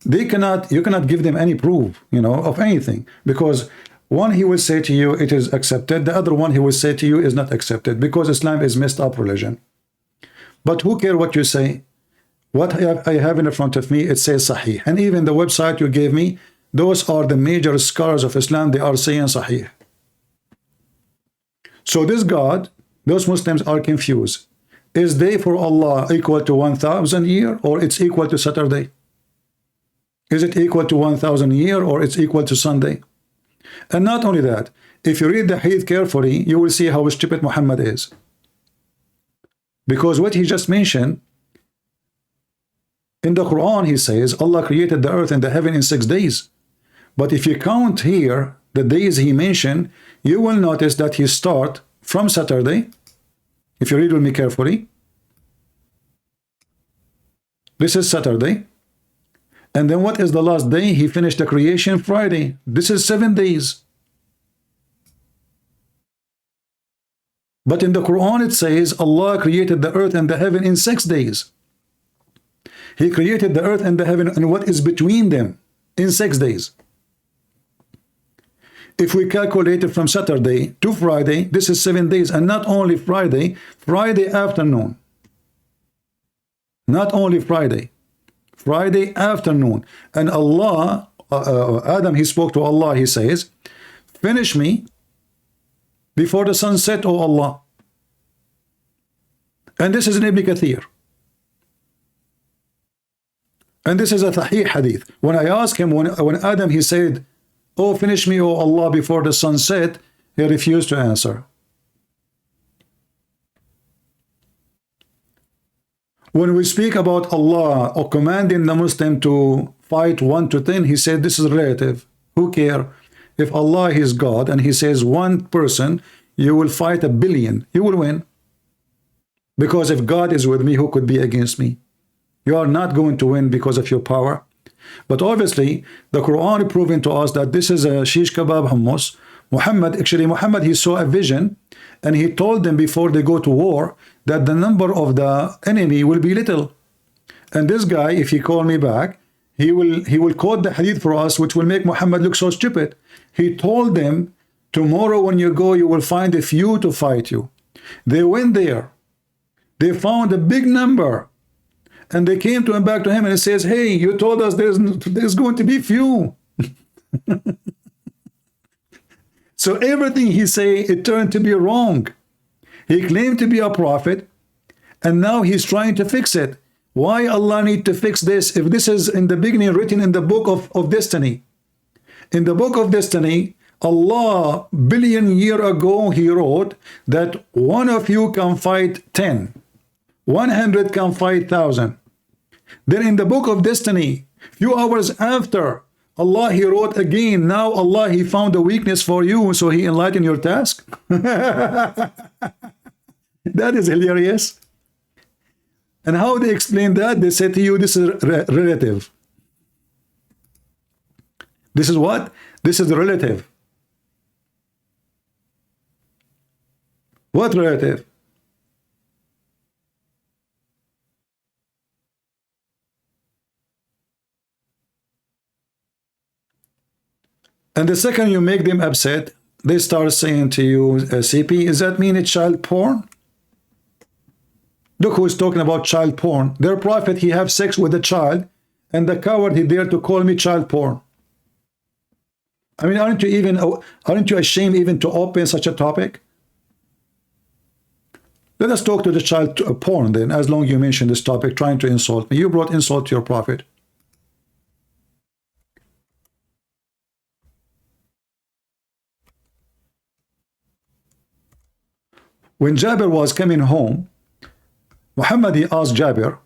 you cannot give them any proof, of anything, because one he will say to you it is accepted, the other one he will say to you is not accepted, because Islam is messed up religion. But who cares what you say? What I have in front of me, it says Sahih, and even the website you gave me, those are the major scholars of Islam, they are saying Sahih. So this God, those Muslims are confused. Is day for Allah equal to 1,000 year, or it's equal to Saturday? Is it equal to 1,000 year, or it's equal to Sunday? And not only that, if you read the hadith carefully, you will see how stupid Muhammad is. Because what he just mentioned, in the Quran he says Allah created the earth and the heaven in 6 days. But if you count here the days he mentioned, you will notice that he start from Saturday. If you read with me carefully, this is Saturday. And then what is the last day? He finished the creation Friday. This is 7 days. But in the Quran it says Allah created the earth and the heaven in 6 days. He created the earth and the heaven and what is between them in 6 days. If we calculate it from Saturday to Friday, this is 7 days. And not only Friday, Friday afternoon. Not only Friday. Friday afternoon. And Allah, Adam, he spoke to Allah, he says, finish me before the sun set, O Allah. And this is in Ibn Kathir. And this is a Sahih hadith. When I asked him, when Adam, he said, oh, finish me, O Allah, before the sun set, he refused to answer. When we speak about Allah or commanding the Muslim to fight 1 to 10, he said this is relative. Who care? If Allah is God and he says one person, you will fight 1 billion, you will win. Because if God is with me, who could be against me? You are not going to win because of your power. But obviously, the Quran proving to us that this is a shish kebab hummus. Muhammad, he saw a vision, and he told them before they go to war that the number of the enemy will be little. And this guy, if he called me back, He will quote the hadith for us, which will make Muhammad look so stupid. He told them, tomorrow when you go, you will find a few to fight you. They went there. They found a big number. And they came to him, back to him, and he says, hey, you told us there's going to be few. So everything he say, it turned to be wrong. He claimed to be a prophet, and now he's trying to fix it. Why Allah need to fix this if this is in the beginning written in the book of destiny? In the book of destiny, Allah billion year ago, he wrote that one of you can fight 10, 100 can fight 1,000. Then in the book of destiny, few hours after, Allah, he wrote again, now Allah, he found a weakness for you, so he enlightened your task. That is hilarious. And how they explain that? They say to you, this is relative. This is what? This is relative. What relative? And the second you make them upset, they start saying to you, CP, does that mean it's child porn? Look who's talking about child porn. Their prophet, he have sex with a child, and the coward, he dare to call me child porn. I mean, aren't you ashamed even to open such a topic? Let us talk to the child porn then, as long as you mention this topic, trying to insult me. You brought insult to your prophet. When Jabir was coming home, Muhammad, he asked Jabir,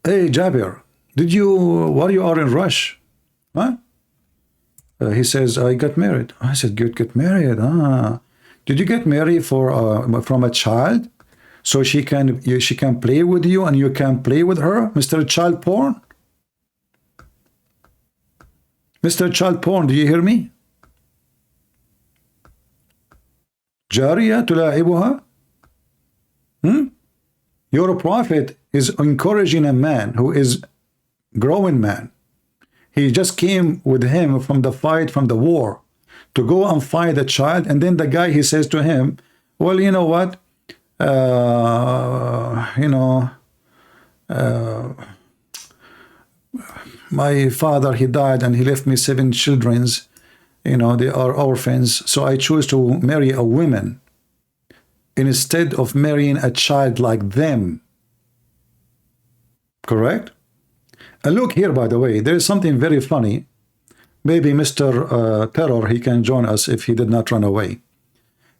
hey Jabir, why you are in rush? Huh? He says, I got married. I said, get married? Ah. Did you get married from a child? So she can play with you and you can play with her, Mr. Child Porn? Mr. Child Porn, do you hear me? Jariya tula'ibuha? Your prophet is encouraging a man who is growing man. He just came with him from the fight, from the war, to go and fight a child. And then the guy, he says to him, well, you know what? My father, he died and he left me 7 children. They are orphans. So I choose to marry a woman instead of marrying a child like them. Correct? And look here, by the way, there is something very funny. Maybe Mr. Terror, he can join us if he did not run away.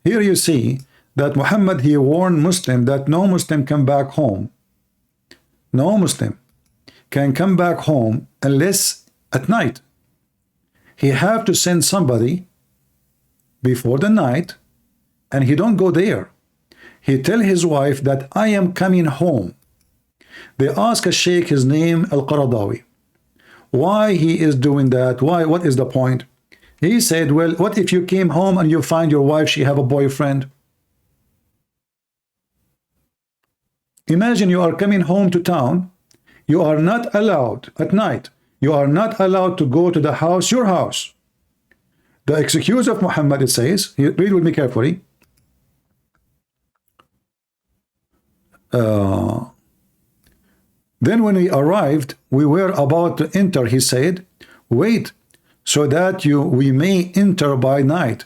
Here you see that Muhammad, he warned Muslim that no Muslim can back home. No Muslim can come back home unless at night. He have to send somebody before the night, and he don't go there. He tell his wife that I am coming home. They ask a sheikh, his name Al-Qaradawi, why he is doing that. Why? What is the point? He said, well, what if you came home and you find your wife, she have a boyfriend? Imagine you are coming home to town. You are not allowed at night. You are not allowed to go to the house, your house. The excuse of Muhammad, it says, read with me carefully. Then when we arrived, we were about to enter. He said, wait, so that we may enter by night,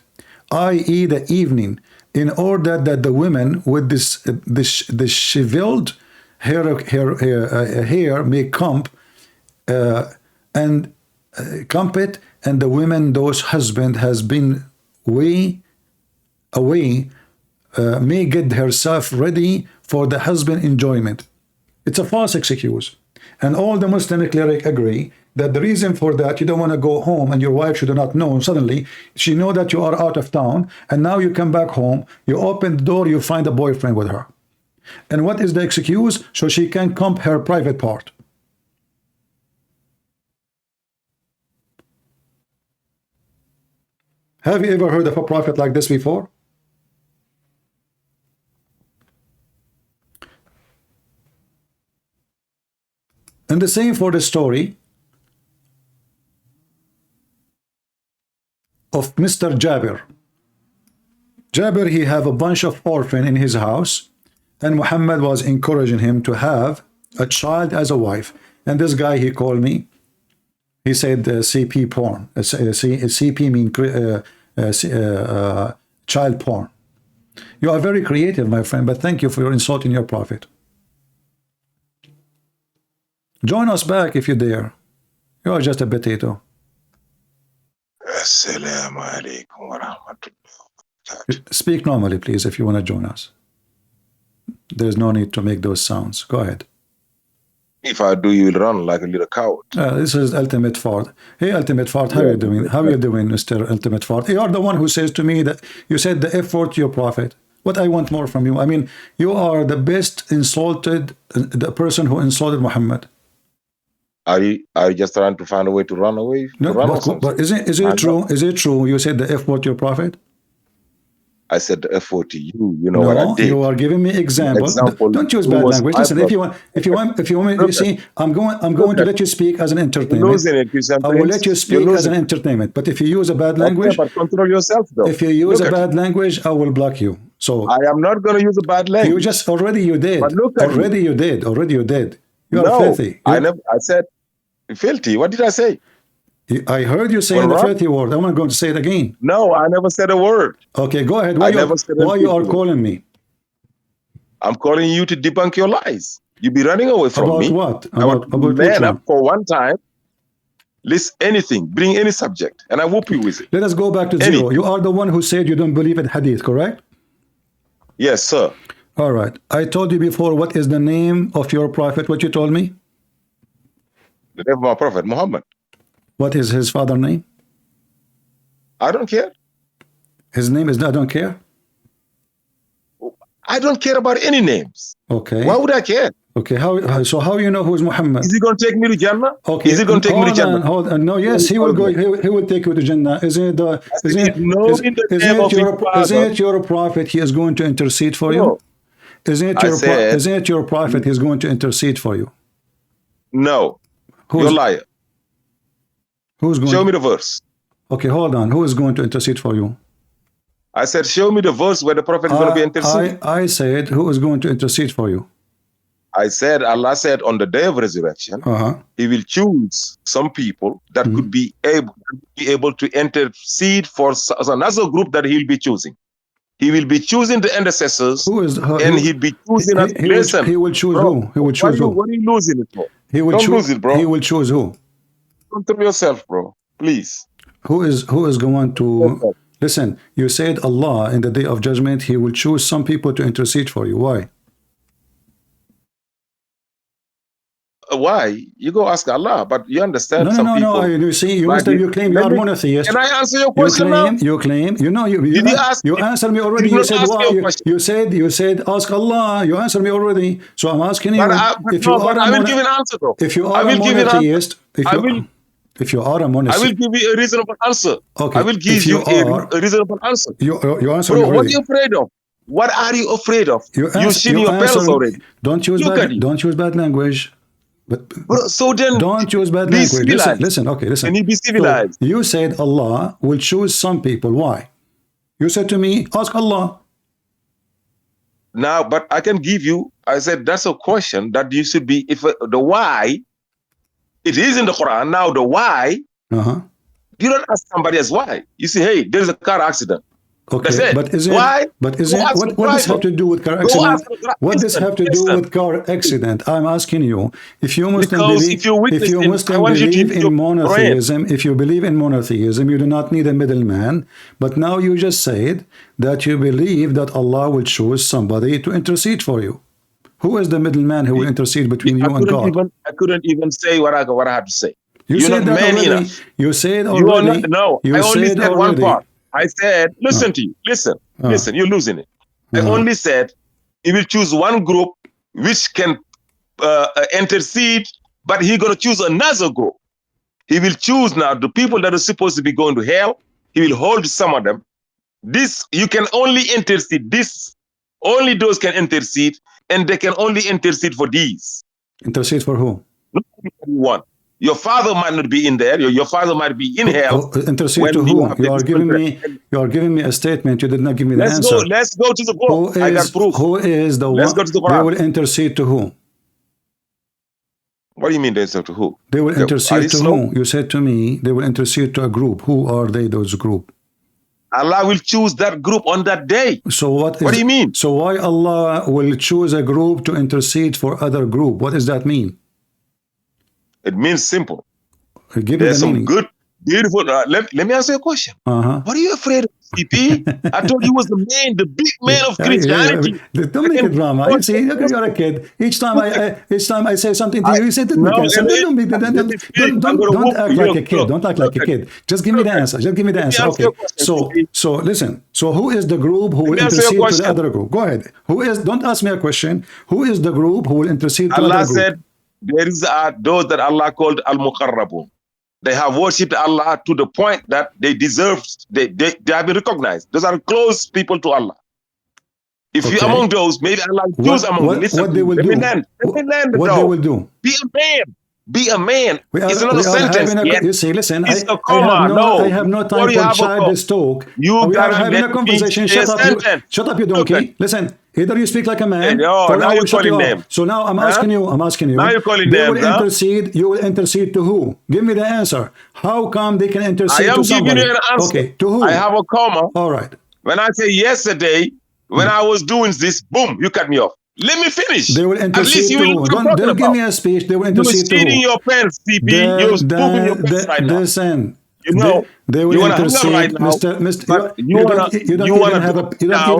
i.e. the evening, in order that the women with this disheveled hair may comb and comb it, and the women those husband has been way away may get herself ready for the husband enjoyment. It's a false excuse. And all the Muslim cleric agree that the reason for that, you don't want to go home and your wife should not know. Suddenly, she know that you are out of town, and now you come back home, you open the door, you find a boyfriend with her. And what is the excuse? So she can comb her private part. Have you ever heard of a prophet like this before? And the same for the story of Mr. Jabir. Jabir, he have a bunch of orphans in his house, and Muhammad was encouraging him to have a child as a wife. And this guy, he called me. He said CP porn. CP mean child porn. You are very creative, my friend, but thank you for your insulting your prophet. Join us back if you dare. You are just a potato. Assalamu alaikum wa rahmatullah. Speak normally, please, if you want to join us. There's no need to make those sounds. Go ahead. If I do, you will run like a little coward. This is Ultimate Ford. Hey, Ultimate Ford, how are you doing? How are you doing, Mr. Ultimate Ford? You are the one who says to me that you said the F word to your prophet. What I want more from you? I mean, you are the best insulted, the person who insulted Muhammad. Are you just trying to find a way to run away? No, but is it true? Is it true you said the F word to your prophet? I said the F word to you. You know what I did? You are giving me example. Don't use bad language. Listen, if you want me to see, I'm going to let you speak as an entertainment. I will let you speak as an entertainment. But if you use a bad language, but control yourself though. If you use a bad language, I will block you. So I am not going to use a bad language. You just you did. Already you did. You are filthy. I said filthy. What did I say? I heard you saying the filthy word. I'm not going to say it again. No, I never said a word. Okay, go ahead. Why you are calling me? I'm calling you to debunk your lies. You be running away from me. About what? About man up for one time. List anything. Bring any subject, and I whoop you with it. Let us go back to zero. You are the one who said you don't believe in hadith, correct? Yes, sir. All right. I told you before. What is the name of your prophet? What you told me? The name of my prophet, Muhammad. What is his father's name? I don't care. His name is I don't care? I don't care about any names. Okay. Why would I care? Okay. How you know who is Muhammad? Is he going to take me to Jannah? Okay. Is he going to take me to Jannah? Hold on. No, yes, he will go. He will take you to Jannah. Isn't it your prophet he is going to intercede for you? Isn't it your prophet he is going to intercede for you? No. You're a liar. Who's going? Show me the verse. Okay, hold on. Who is going to intercede for you? I said, show me the verse where the prophet is going to be interceding. I said, who is going to intercede for you? I said, Allah said on the day of resurrection, He will choose some people that could be able to intercede for another group that He'll be choosing. He will be choosing the intercessors, and He'll be choosing us. Listen, He will choose who? He will choose who? What are you losing it for? Don't lose it, bro. He will choose who? Control yourself, bro. Please. Who is going to listen? You said Allah in the day of judgment, He will choose some people to intercede for you. Why? Why? You go ask Allah, but you understand No. You see, you claim you are monotheist. Can I answer your question now? You claim. You answered me already. You said why? You said ask Allah. You answered me already. So I'm asking you. I will give an answer though. If you are a monotheist, if you are a monotheist, I will give you a reasonable answer. Okay. I will give you a reasonable answer. You answered me already. What are you afraid of? What are you afraid of? You shit your pants already. Don't use bad language. But so then don't use bad language. Listen. Can you be civilized? So you said Allah will choose some people. Why? You said to me, ask Allah. Now, but I can give you, I said that's a question that you should be, if the why, it is in the Quran. Now the why, you don't ask somebody else why. You say, hey, there's a car accident. Okay, but what does this have to do with car accident? What does have to do with car accident? I'm asking you, if you Muslim believe in monotheism, if you believe in monotheism, you do not need a middleman. But now you just said that you believe that Allah will choose somebody to intercede for you. Who is the middleman who will intercede between you and God? I couldn't even say what I had to say. You said that already. You said already. No, I only said one part. I said, listen to you. Listen, you're losing it. I only said He will choose one group which can intercede, but He's going to choose another group. He will choose now the people that are supposed to be going to hell. He will hold some of them. This, you can only intercede. This, only those can intercede, and they can only intercede for these. Intercede for who? Nobody can be one. Your father might not be in there. Your father might be in hell. Intercede to whom? You are giving me a statement. You did not give me the answer. Let's go to the book. I got proof. Who is the Let's one? Go to the Quran. They will intercede to whom? What do you mean they intercede to who? They will intercede to whom? You said to me they will intercede to a group. Who are they, those group? Allah will choose that group on that day. So what do you mean? So why Allah will choose a group to intercede for other group? What does that mean? It means simple. Give There's the some meaning. good, beautiful. Let me answer your question. What are you afraid of, CP? I told you was the man, the big man of Christianity. Don't make a drama. You see, you're a kid. Each time I say something to you, you say, don't act like a kid. Don't act like a kid. Just give me the answer. Just give me the answer. Okay. So listen. So who is the group who will intercede to the other group? Go ahead. Who is? Don't ask me a question. Who is the group who will intercede to the other group? Allah said there is those that Allah called al-muqarrabun. They have worshipped Allah to the point that they deserve, they have been recognized. Those are close people to Allah. If you're among those, maybe Allah choose among them. Listen, what they will do? What they will do? Be a man. Be a man. It's not a sentence. You see, listen, I have no time for childish talk. We are having a conversation. Shut up, you donkey. Listen, either you speak like a man, or now you're calling them. So now I'm asking you. Now you're calling them. They will intercede. You will intercede to who? Give me the answer. How come they can intercede to somebody? I am giving you an answer. Okay, to who? I have a comma. All right. When I say yesterday, when I was doing this, boom, you cut me off. Let me finish. They will intercede to who? Don't give me a speech. They will intercede to who? You're stealing your pens, CP. You're spoofing your pens right now. Listen. You know, they will intercede, right now, Mr. You don't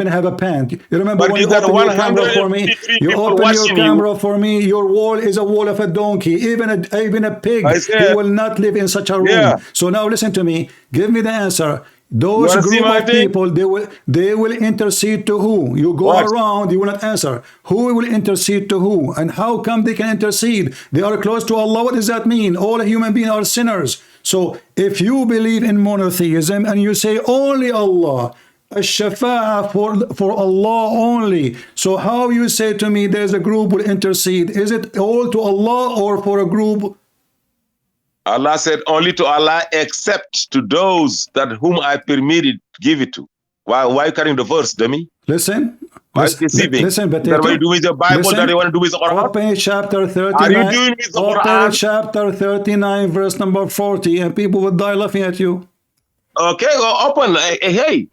even have a pen. You remember when you open your camera for me? You open your camera for me. Your wall is a wall of a donkey. Even a pig, he will not live in such a room. Yeah. So now listen to me. Give me the answer. Those group of people, they will intercede to who? You go around, you will not answer. Who will intercede to who? And how come they can intercede? They are close to Allah. What does that mean? All human beings are sinners. So if you believe in monotheism and you say only Allah, ash-shafa'ah for Allah only, so how you say to me there's a group will intercede? Is it all to Allah or for a group? Allah said only to Allah, except to those that whom I permitted give it to. Why are you carrying the verse, dummy? Listen, listen, but that what you do with the Bible, that they want to do with the Quran. Open chapter 39. Are you doing with the Quran? Open chapter 39, verse number 40, and people will die laughing at you. Okay, well, open. Hey,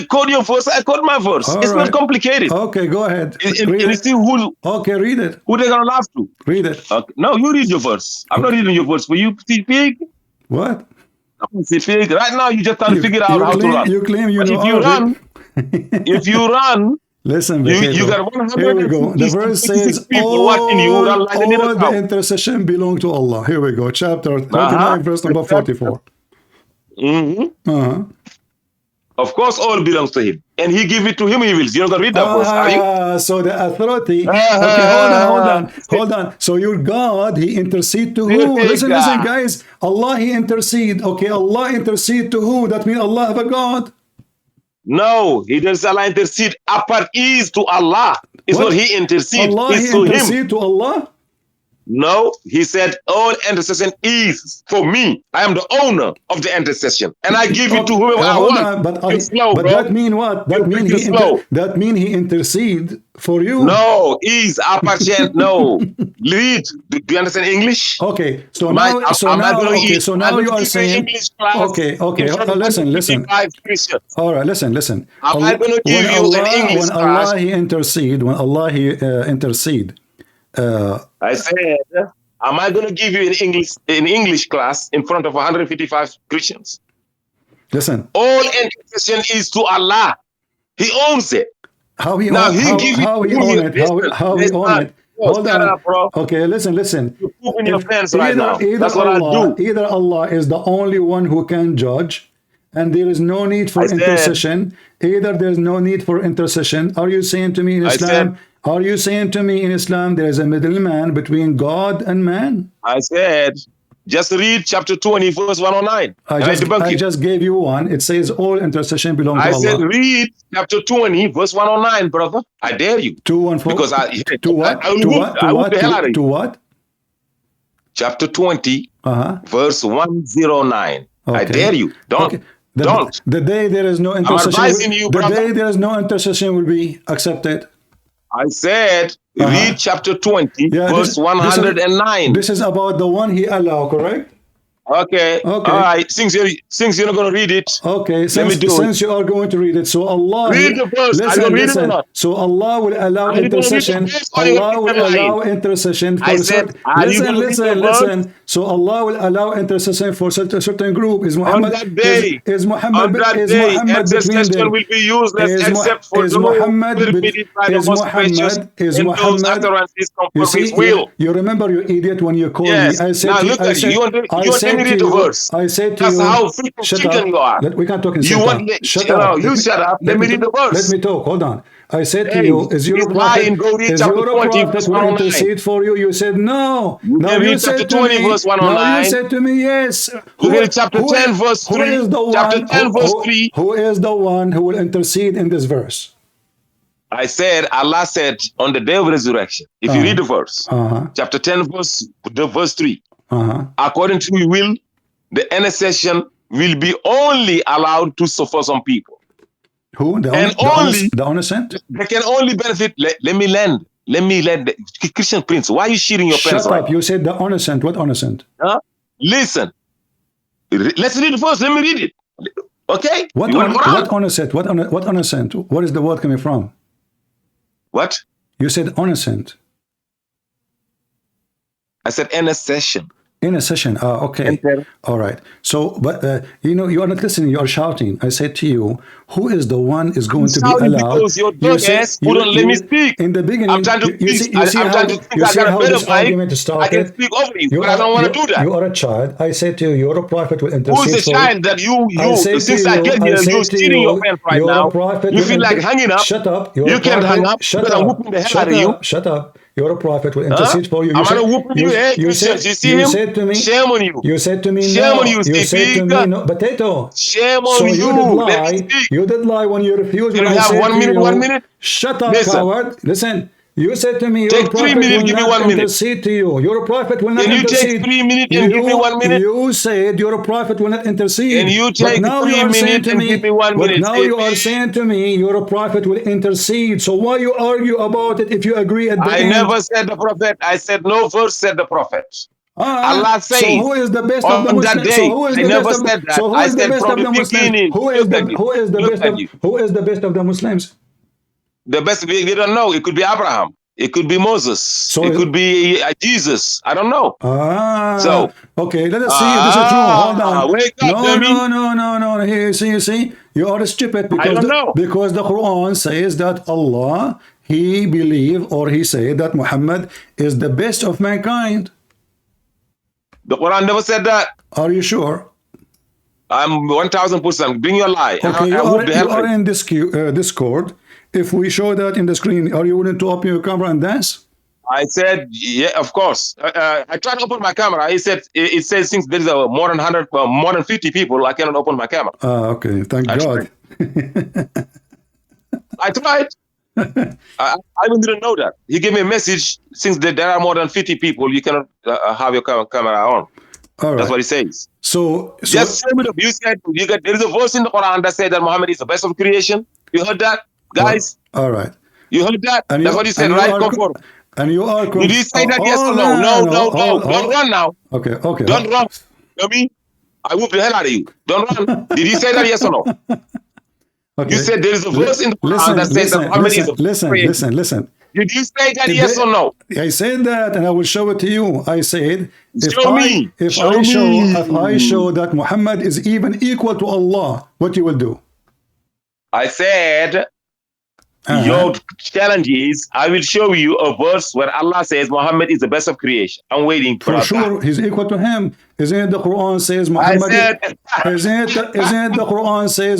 code your verse. I code my verse. It's not complicated. Okay, go ahead. Okay, read it. Who they gonna laugh to? Read it. Okay. No, you read your verse. I'm not reading your verse for you, pig. What? Pig. Right now, you just trying to figure out how to run. You claim you know. If you run. Listen, you got 100. Here we go. The verse says all the intercession belong to Allah. Here we go. Chapter 39, verse number 44. Of course, all belongs to him. And he give it to him, he will. You're going to read that verse, are you? So the authority... Okay, hold on. So your God, he intercede to who? Listen, guys. Allah, he intercede. Okay, Allah intercede to who? That means Allah have a God? No, he does Allah intercede. Upper is to Allah. It's not he intercede. Allah, it's he intercede to Allah? No, he said all intercession is for me. I am the owner of the intercession, and I give it to whoever I want. But that mean what? That mean he intercede for you? No, is apparent. No, read. Do you understand English? Okay, so now you are saying. Okay. Listen. All right, listen. Am I going to give you an English class? When Allah he intercede. I said, am I going to give you an English class in front of 155 Christians? Listen. All intercession is to Allah. He owns it. How he own it? Hold on. Okay, listen. You're pooping your pants right now. That's what I do. Either Allah is the only one who can judge, and there is no need for intercession. Either there's no need for intercession. Are you saying to me in Islam? Are you saying to me in Islam there is a middleman between God and man? I said, just read chapter 20, verse 109. I just gave you one. It says all intercession belongs to Allah. I said, read chapter 20, verse 109, brother. I dare you. 214. Because to what? I will whoop the hell out of you. To what? chapter 20, verse 109. I dare you. Don't. Don't. The day there is no intercession. I'm advising you, brother. The day there is no intercession will be accepted. I said, read chapter 20, verse 109. This is about the one he allowed, correct? Okay. All right. Since you're not going to read it, okay. Since you are going to read it, so Allah read the verse. Listen. So Allah will allow intercession. Allah will allow intercession for listen. So Allah will allow intercession for certain group. Is Muhammad is Muhammad between them? Will be useless except for is Muhammad You remember, you idiot, when you called me. I said, I said to you, how freaking chicken you are. We can't talk in shut up. Shut up. You shut up. Let me read the verse. Let me talk. Hold on. I said to you, is your prophet will intercede for you? You said no. Now you said to me, now you said to me, yes. Chapter 10, verse 3. Chapter 10, verse 3. Who is the one who will intercede in this verse? I said, Allah said on the day of resurrection, if you read the verse, chapter 10, verse 3, according to your will, the intercession will be only allowed to for some people. Who? The innocent? They can only benefit. Let me land. Christian Prince, why are you shooting your pants? Shut up. You said the innocent. What innocent? Listen. Let's read it first. Let me read it. Okay? What innocent? What innocent? What is the word coming from? What? You said innocent. I said intercession. Intercession. Okay. All right. So, but you are not listening. You are shouting. I said to you, who is the one is going to be allowed? Because your dog ass wouldn't let me speak. In the beginning, I'm trying to speak. I'm trying to think I got a better mic. I can speak over you, but I don't want to do that. You are a child. I said to you, you're a prophet will intercede. Who's the child that you since I get here, you're stealing your pants right now. You feel like hanging up. Shut up. You can't hang up. Shut up. I'm whooping the hell out of you. Shut up. Your prophet will intercede for you. I'm going to whoop you. Hey, you said him? Said to me, shame on you. You said to me, shame no. on you, You said to me, no. Potato. Shame on you. You did lie. You did lie when you refused. You have 1 minute, 1 minute? Shut up, coward. Listen. You said to me, your take prophet 3 minutes, will give me 1 not minute. Intercede to you. Your prophet will not intercede. Can you take 3 minutes and give me 1 minute? You said your prophet will not intercede. And you take 3 minutes and give me 1 minute. But now you are saying to me, your prophet will intercede. So why you argue about it if you agree at the end? I never said the prophet. I said no verse said the prophet. Allah says. So who is the best of the Muslims? So who is the best of the? So who is the best of the Muslims? Who is the best of the Muslims? The best, we don't know. It could be Abraham. It could be Moses. It could be Jesus. I don't know. So okay, let us see if this is true. Hold on. Wake up, no. Here, you see, you are stupid because the Quran says that Allah, he believed or he said that Muhammad is the best of mankind. The Quran never said that. Are you sure? I'm 1000%. Bring your lie. Okay, you are in this Discord. If we show that in the screen, are you willing to open your camera and dance? I said, yeah, of course. I tried to open my camera. It says since there is more than 50 people, I cannot open my camera. Okay, thank God. I tried. I even didn't know that. He gave me a message. Since there are more than 50 people, you cannot have your camera on. All right. That's what he says. So just show me the view. There is a verse in the Quran that says that Muhammad is the best of creation. You heard that? Guys, all right. You heard that? That's what he said, right? Come forward. And you are. Did he say that? Yes or no? No. Don't run now. Okay. Don't run. You know me? I whoop the hell out of you. Don't run. Did he say that? Yes or no? Okay. You said there is a verse in the Quran that says that Muhammad is a listen. Did you say that? Yes or no? I said that, and I will show it to you. I said, if I show that Muhammad is even equal to Allah, what you will do? I said. Your challenge is, I will show you a verse where Allah says Muhammad is the best of creation. I'm waiting for sure. He's equal to him. Isn't it the Quran says Muhammad? Isn't it the Quran says